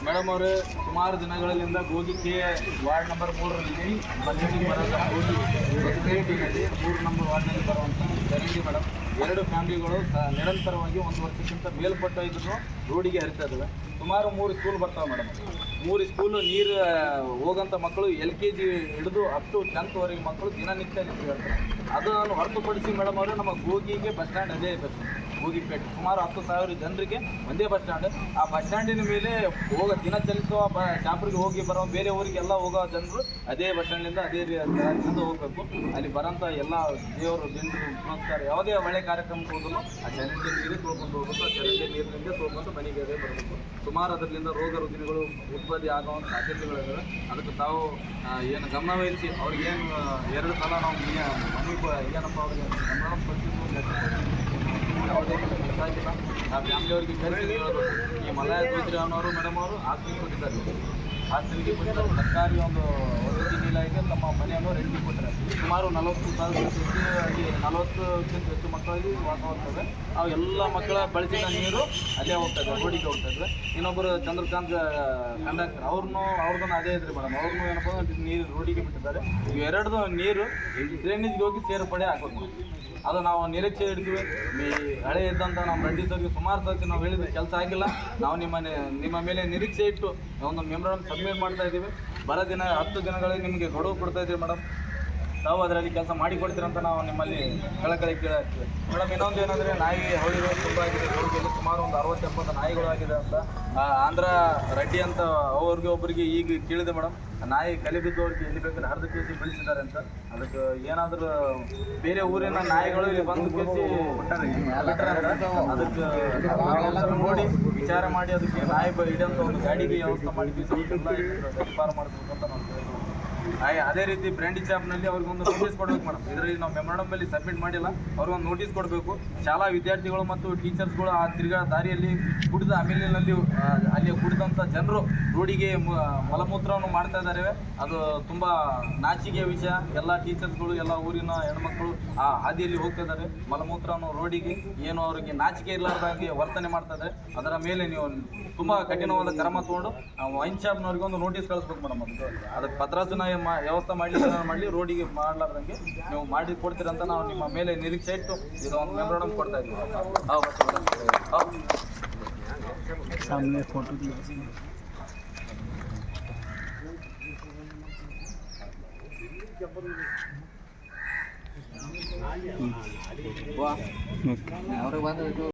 Madam ಅವರೇ, ಸುಮಾರು ದಿನಗಳಿಂದ ಗೋಗಿ ವಾರ್ಡ್ ನಂಬರ್ 3ರಲ್ಲಿ ಬಜೆಟಿಂಗ್ ಬರೋದ ಗೋಗಿ ಸೊಸೈಟಿನಲ್ಲಿ 3 ನಂಬರ್ ವಾರ್ಡ್ನಲ್ಲಿ ಬರುವಂಥ ಚರಂಡಿ ಮೇಡಮ್. 2 ಫ್ಯಾಮಿಲಿಗಳು ನಿರಂತರವಾಗಿ 1 ವರ್ಷಕ್ಕಿಂತ ಮೇಲ್ಪಟ್ಟ ಇದ್ರು ರೋಡಿಗೆ ಹರಿತಾ ಇದ್ದಾವೆ. ಸುಮಾರು 3 ಸ್ಕೂಲ್ ಬರ್ತಾವೆ ಮೇಡಮ್. 3 ಸ್ಕೂಲು ನೀರು ಹೋಗೋಂಥ ಮಕ್ಕಳು LKG ಹಿಡಿದು ಅಪ್ ಟು 10th ಮಕ್ಕಳು ದಿನನಿತ್ಯ ನೀರು ಹೇಳ್ತಾರೆ. ಅದನ್ನು ಹೊರತುಪಡಿಸಿ ಮೇಡಮ್ ಅವರೇ, ನಮ್ಮ ಗೋಗಿಗೆ ಬಸ್ ಸ್ಟ್ಯಾಂಡ್ ಅದೇ ಬಸ್ ಗೋಗಿಪೇಟೆ ಸುಮಾರು 10,000 ಜನರಿಗೆ ಒಂದೇ ಬಸ್ ಸ್ಟ್ಯಾಂಡ್. ಆ ಬಸ್ ಸ್ಟ್ಯಾಂಡಿನ ಮೇಲೆ ದಿನ ಚಲಿಸುವ ಶಾಪುರಿಗೆ ಹೋಗಿ ಬರೋ ಬೇರೆ ಊರಿಗೆಲ್ಲ ಹೋಗೋ ಜನರು ಅದೇ ಬಸ್ ಸ್ಟ್ಯಾಂಡಿಂದ ಅದೇ ರೀತಿಯಿಂದ ಹೋಗಬೇಕು. ಅಲ್ಲಿ ಬರೋಂಥ ಎಲ್ಲ ದೇವರು ದಿಂಡು ನಮಸ್ಕಾರ ಯಾವುದೇ ಒಳ್ಳೆ ಕಾರ್ಯಕ್ರಮಕ್ಕೆ ಹೋದ್ರು ಆ ಚರಂಡಿ ನೀರು ತೊಳ್ಕೊಂಡು ಹೋಗ್ಬೇಕು. ಆ ಚರಂಡಿ ನೀರಿನಿಂದ ತೊಳ್ಕೊಂಡು ಮನೆಗೆ ಬರಬೇಕು. ಸುಮಾರು ಅದರಿಂದ ರೋಗ ರುಜಿನಗಳು ಉತ್ಪತ್ತಿ ಆಗುವಂಥ ಸಾಧ್ಯತೆಗಳಿವೆ. ಅದಕ್ಕೆ ತಾವು ಏನು ಗಮನವಹಿಸಿ ಅವ್ರಿಗೇನು 2 ಸಲ ನಾವು ಮನೆಗೆ ಏನಪ್ಪ ಅವ್ರಿಗೆ ಗಮನ ಕೊಡ್ತಿದ್ವು, ಯಾವುದೇ ಕೆಲಸ ಆಗಿಲ್ಲ. ಆ ಫ್ಯಾಮಿಲಿಯವ್ರಿಗೆ ಕರೆಸಿ ಈ ಮಲಯ ದೋತ್ರಿ ಅನ್ನೋರು ಮೇಡಮ್ ಅವರು ಹಾಸ್ಟೆಲ್ಗೆ ಕೊಟ್ಟಿದ್ದಾರೆ. ಹಾಸ್ಟೆಲ್ಗೆ ಕೊಟ್ಟಿದ್ದಾರೆ. ಸರ್ಕಾರಿ ಒಂದು ವಸತಿ ನಿಲಯಕ್ಕೆ ತಮ್ಮ ಮನೆಯನ್ನು ರೆಂಟಿಗೆ ಕೊಟ್ಟರೆ ಸುಮಾರು 40,000 ಅಲ್ಲಿ 40ಕ್ಕಿಂತ ಹೆಚ್ಚು ಮಕ್ಕಳಿಗೆ ವಾಸವಾಗ್ತವೆ. ಅವು ಎಲ್ಲ ಮಕ್ಕಳ ಬಳಸಿದ ನೀರು ಅಲ್ಲೇ ಹೋಗ್ತಾಯಿದೆ, ರೋಡಿಗೆ ಹೋಗ್ತಾಯಿದ್ರೆ. ಇನ್ನೊಬ್ಬರು ಚಂದ್ರಕಾಂತ್ ಕಂಡಕ್ಟರ್ ಅವ್ರನ್ನೂ ಅದೇ ಇದ್ರಿ ಮೇಡಮ್. ಅವ್ರನ್ನೂ ಏನಪ್ಪ ನೀರು ರೋಡಿಗೆ ಬಿಟ್ಟಿದ್ದಾರೆ. ಇವೆರಡು ನೀರು ಡ್ರೈನೇಜ್ಗೆ ಹೋಗಿ ಸೇರ್ಪಡೆ ಆಗ್ಬೇಕು. ಅದು ನಾವು ನಿರೀಕ್ಷೆ ಇಡ್ತೀವಿ. ಹಳೆ ಇದ್ದಂಥ ನಮ್ಮ ರೆಡ್ಡಿ ಸರ್ಗೆ ಸುಮಾರು ಸರ್ತಿ ನಾವು ಹೇಳಿದ್ವಿ, ಕೆಲಸ ಆಗಿಲ್ಲ. ನಾವು ನಿಮ್ಮ ಮೇಲೆ ನಿರೀಕ್ಷೆ ಇಟ್ಟು ಒಂದು ಮೆಮೊರಾಂಡಮ್ ಸಬ್ಮಿಟ್ ಮಾಡ್ತಾ ಇದ್ದೀವಿ. ಬರೋ ದಿನ 10 ದಿನಗಳಿಗೆ ನಿಮಗೆ ಗಡುವು ಕೊಡ್ತಾ ಇದ್ದೀವಿ ಮೇಡಮ್. ತಾವು ಅದರಲ್ಲಿ ಕೆಲಸ ಮಾಡಿಕೊಡ್ತೀರಂತ ನಾವು ನಿಮ್ಮಲ್ಲಿ ಕಳಕಳಿ ಕೇಳ್ತೀವಿ ಮೇಡಮ್. ಇನ್ನೊಂದು ಏನಂದರೆ, ನಾಯಿ ಹೌಳಿಗಳು ತುಂಬ ಆಗಿದೆ ರೋಗಿಯಲ್ಲಿ. ಸುಮಾರು ಒಂದು 60-70 ನಾಯಿಗಳು ಆಗಿದೆ ಅಂತ ಆಂಧ್ರ ರೆಡ್ಡಿ ಅಂತ ಅವ್ರಿಗೆ ಒಬ್ಬರಿಗೆ ಈಗ ಕೇಳಿದೆ ಮೇಡಮ್. ನಾಯಿ ಕಲಿಬಿದ್ದವ್ರಿಗೆ ಎಲ್ಲಿ ಬೇಕಾದ್ರೆ 10 kg ಬೆಳೆಸಿದ್ದಾರೆ ಅಂತ. ಅದಕ್ಕೆ ಏನಾದರೂ ಬೇರೆ ಊರಿನ ನಾಯಿಗಳು ಇಲ್ಲಿ ಬಂದು ಕೇಸಿ ಅದಕ್ಕೆ ನೋಡಿ ವಿಚಾರ ಮಾಡಿ ಅದಕ್ಕೆ ನಾಯಿ ಹಿಡಿಯೋಂಥ ಒಂದು ಗಾಡಿಗೆ ವ್ಯವಸ್ಥೆ ಮಾಡಿದ್ವಿ. ವ್ಯಾಪಾರ ಮಾಡಬೇಕು ಅಂತ ನಾವು ಕೇಳಿದ್ವಿ. ಅದೇ ರೀತಿ ಬ್ರ್ಯಾಂಡಿ ಚಾಪ್ನಲ್ಲಿ ಅವ್ರಿಗೊಂದು ನೋಟಿಸ್ ಕೊಡಬೇಕು ಮೇಡಮ್. ಇದರಲ್ಲಿ ನಾವು ಮೆಮೊರಾಂಡಮಲ್ಲಿ ಸಬ್ಮಿಟ್ ಮಾಡಿಲ್ಲ. ಅವ್ರಿಗೊಂದು ನೋಟಿಸ್ ಕೊಡಬೇಕು. ಶಾಲಾ ವಿದ್ಯಾರ್ಥಿಗಳು ಮತ್ತು ಟೀಚರ್ಸ್ಗಳು ಆ ತಿರ್ಗಾ ದಾರಿಯಲ್ಲಿ ಕುಡಿದ ಅಮೇಲಿನಲ್ಲಿ ಅಲ್ಲಿ ಕುಡಿದಂಥ ಜನರು ರೋಡಿಗೆ ಮಲಮೂತ್ರವನ್ನು ಮಾಡ್ತಾ ಇದ್ದಾರೆ. ಅದು ತುಂಬ ನಾಚಿಕೆಯ ವಿಷಯ. ಎಲ್ಲ ಟೀಚರ್ಸ್ಗಳು ಎಲ್ಲ ಊರಿನ ಹೆಣ್ಮಕ್ಳು ಆ ಹಾದಿಯಲ್ಲಿ ಹೋಗ್ತಾ ಇದ್ದಾರೆ. ಮಲಮೂತ್ರವನ್ನು ರೋಡಿಗೆ ಏನು ಅವರಿಗೆ ನಾಚಿಕೆ ಇರಲಾರ್ದಾಗೆ ವರ್ತನೆ ಮಾಡ್ತಾ ಇದ್ದಾರೆ. ಅದರ ಮೇಲೆ ನೀವು ತುಂಬ ಕಠಿಣವಾದ ಕ್ರಮ ತೊಗೊಂಡು ವೈನ್ ಶಾಪ್ನವ್ರಿಗೆ ಒಂದು ನೋಟಿಸ್ ಕಳಿಸ್ಬೇಕು ಮೇಡಮ್. ಅದಕ್ಕೆ ಪತ್ರಾಸನ ವ್ಯವಸ್ಥೆ ಮಾಡಲಿ ರೋಡಿಗೆ ಮಾಡಲಾರ್ದಂಗೆ ನೀವು ಮಾಡಿ ಕೊಡ್ತೀರಂತ ನಾವು ನಿಮ್ಮ ಮೇಲೆ ನಿರೀಕ್ಷೆ ಇಟ್ಟು ಇದು ಒಂದು ಮೆಮೊರಾಂಡಮ್ ಕೊಡ್ತಾ ಇದ್ದೀವಿ. ಸಾಮನೆ ಫೋಟೋ ಅವ್ರಿಗೆ ಬಂದ